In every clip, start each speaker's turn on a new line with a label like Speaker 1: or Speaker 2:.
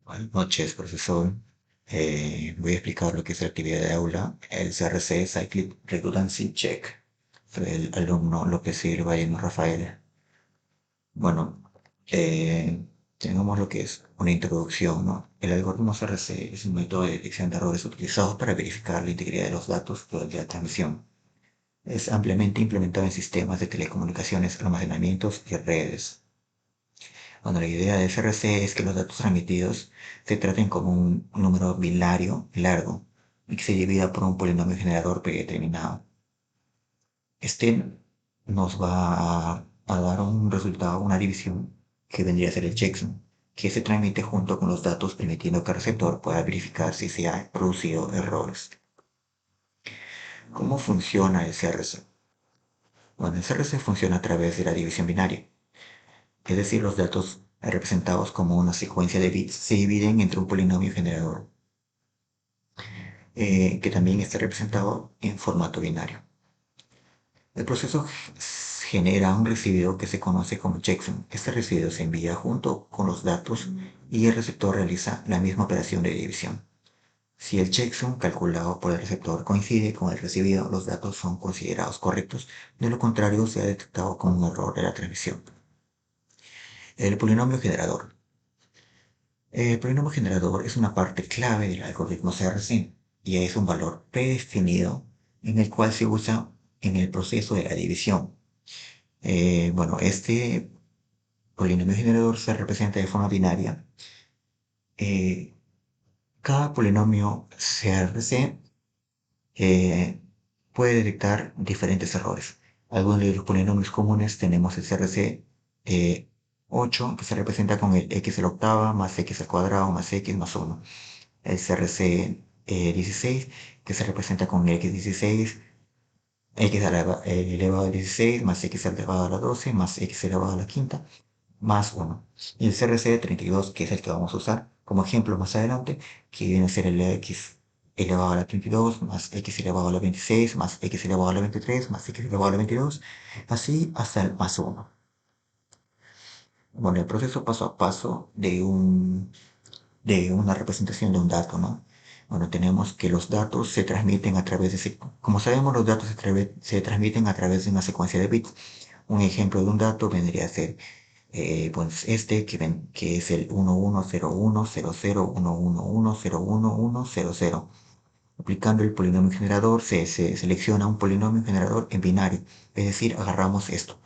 Speaker 1: Buenas noches, profesor. Voy a explicar lo que es la actividad de aula, el CRC, Cyclic Redundancy Check. Soy el alumno López Silva y Rafael. Bueno, eh, tengamos lo que es una introducción, ¿no? El algoritmo CRC es un método de detección de errores utilizado para verificar la integridad de los datos durante la transmisión. Es ampliamente implementado en sistemas de telecomunicaciones, almacenamientos y redes. Bueno, la idea de SRC es que los datos transmitidos se traten como un número binario largo y que se divida por un polinomio generador predeterminado. Este nos va a dar un resultado, una división que vendría a ser el checksum, que se transmite junto con los datos permitiendo que el receptor pueda verificar si se han producido errores. ¿Cómo funciona el CRC? Bueno, el CRC funciona a través de la división binaria, es decir, los datos representados como una secuencia de bits se dividen entre un polinomio generador, que también está representado en formato binario. El proceso genera un recibido que se conoce como checksum. Este recibido se envía junto con los datos y el receptor realiza la misma operación de división. Si el checksum calculado por el receptor coincide con el recibido, los datos son considerados correctos, de lo contrario se ha detectado como un error de la transmisión. El polinomio generador. El polinomio generador es una parte clave del algoritmo CRC y es un valor predefinido en el cual se usa en el proceso de la división. Bueno, este polinomio generador se representa de forma binaria. Eh, Cada polinomio CRC puede detectar diferentes errores. Algunos de los polinomios comunes tenemos el CRC 8, que se representa con el x a la octava más x al cuadrado más x más 1. El CRC 16, que se representa con x16, x elevado a 16 más x elevado a la 12 más x elevado a la quinta más 1. Y el CRC 32, que es el que vamos a usar como ejemplo más adelante, que viene a ser el x elevado a la 32 más x elevado a la 26 más x elevado a la 23 más x elevado a la 22, así hasta el más 1. Bueno, el proceso paso a paso de una representación de un dato, ¿no? Bueno, tenemos que los datos se transmiten a través de, como sabemos, los datos se transmiten a través de una secuencia de bits. Un ejemplo de un dato vendría a ser, pues que es el 1101001111001100. Aplicando el polinomio generador, se selecciona un polinomio generador en binario, es decir, agarramos esto.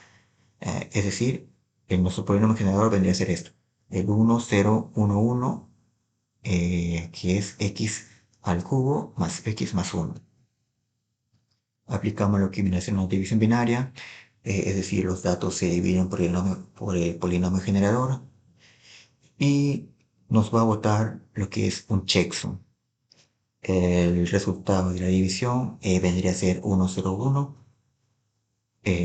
Speaker 1: Es decir, nuestro polinomio generador vendría a ser esto, el 1011 que es x al cubo más x más 1. Aplicamos lo que viene a ser una división binaria, es decir, los datos se dividen por el polinomio generador y nos va a botar lo que es un checksum. El resultado de la división vendría a ser 101.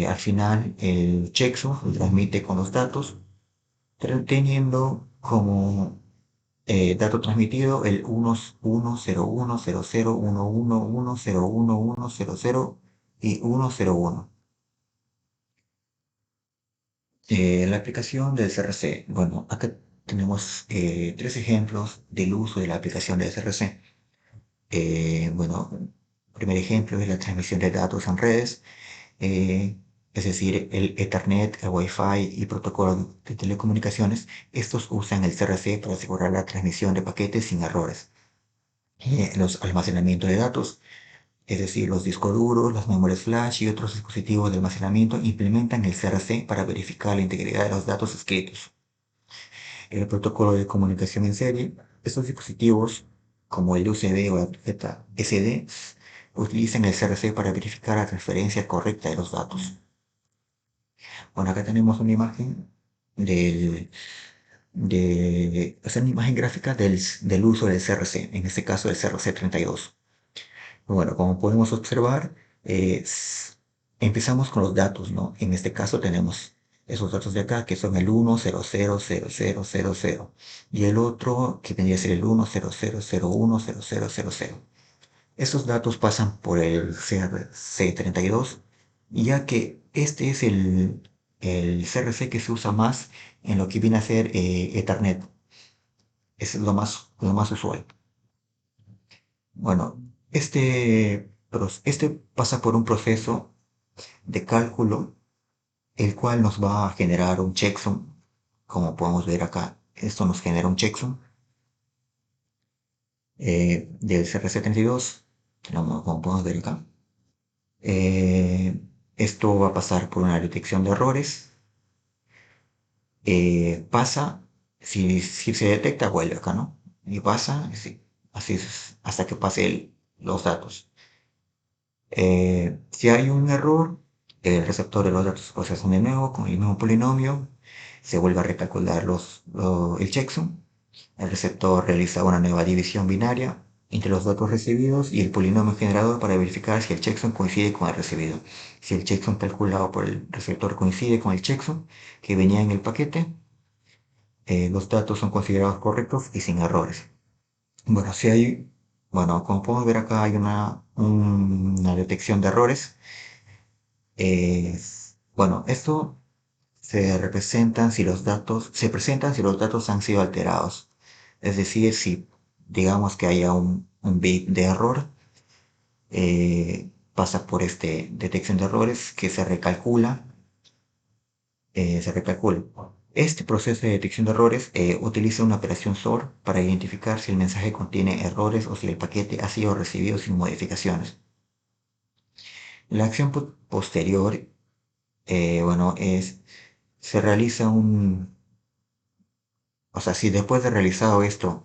Speaker 1: Al final, el checksum se transmite con los datos, teniendo como dato transmitido el 10100111100 y 101. La aplicación del CRC. Bueno, acá tenemos tres ejemplos del uso de la aplicación del CRC. Bueno, el primer ejemplo es la transmisión de datos en redes, es decir, el Ethernet, el Wi-Fi y protocolo de telecomunicaciones. Estos usan el CRC para asegurar la transmisión de paquetes sin errores. Los almacenamientos de datos, es decir, los discos duros, las memorias flash y otros dispositivos de almacenamiento implementan el CRC para verificar la integridad de los datos escritos. El protocolo de comunicación en serie, estos dispositivos, como el USB o la tarjeta SD, utilizan el CRC para verificar la transferencia correcta de los datos. Bueno, acá tenemos una imagen o sea, una imagen gráfica del uso del CRC, en este caso el CRC 32. Bueno, como podemos observar, empezamos con los datos, ¿no? En este caso tenemos esos datos de acá, que son el 1000000 y el otro que vendría a ser el 10001000. Estos datos pasan por el CRC32, ya que este es el CRC que se usa más en lo que viene a ser Ethernet. Es lo más usual. Bueno, este pasa por un proceso de cálculo, el cual nos va a generar un checksum, como podemos ver acá. Esto nos genera un checksum del CRC32, como podemos ver acá. Esto va a pasar por una detección de errores. Pasa, si se detecta, vuelve acá, ¿no? Y pasa, sí, así es, hasta que pase los datos. Si hay un error, el receptor de los datos procesan de nuevo con el mismo polinomio, se vuelve a recalcular el checksum, el receptor realiza una nueva división binaria entre los datos recibidos y el polinomio generador para verificar si el checksum coincide con el recibido. Si el checksum calculado por el receptor coincide con el checksum que venía en el paquete, los datos son considerados correctos y sin errores. Bueno, si hay, bueno, como podemos ver acá hay una detección de errores. Bueno, esto se presentan si los datos han sido alterados. Es decir, si digamos que haya un bit de error, pasa por este detección de errores que se recalcula. Este proceso de detección de errores utiliza una operación SOR para identificar si el mensaje contiene errores o si el paquete ha sido recibido sin modificaciones. La acción posterior, bueno, se realiza o sea, si después de realizado esto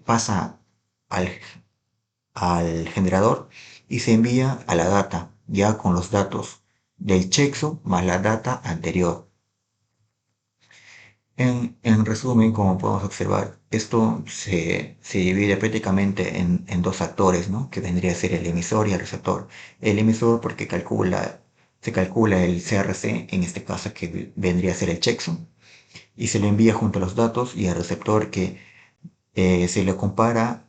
Speaker 1: pasa al, al generador y se envía a la data, ya con los datos del checksum más la data anterior. En resumen, como podemos observar, esto se divide prácticamente en dos actores, ¿no? Que vendría a ser el emisor y el receptor. El emisor porque se calcula el CRC, en este caso que vendría a ser el checksum, y se le envía junto a los datos, y el receptor que se le compara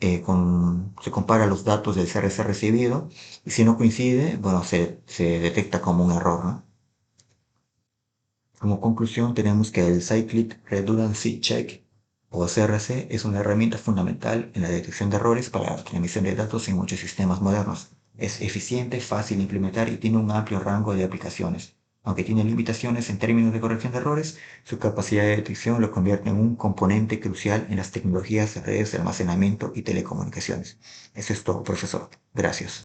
Speaker 1: se compara los datos del CRC recibido, y si no coincide, bueno, se detecta como un error, ¿no? Como conclusión, tenemos que el Cyclic Redundancy Check o CRC es una herramienta fundamental en la detección de errores para la transmisión de datos en muchos sistemas modernos. Es eficiente, fácil de implementar y tiene un amplio rango de aplicaciones. Aunque tiene limitaciones en términos de corrección de errores, su capacidad de detección lo convierte en un componente crucial en las tecnologías de redes de almacenamiento y telecomunicaciones. Eso es todo, profesor. Gracias.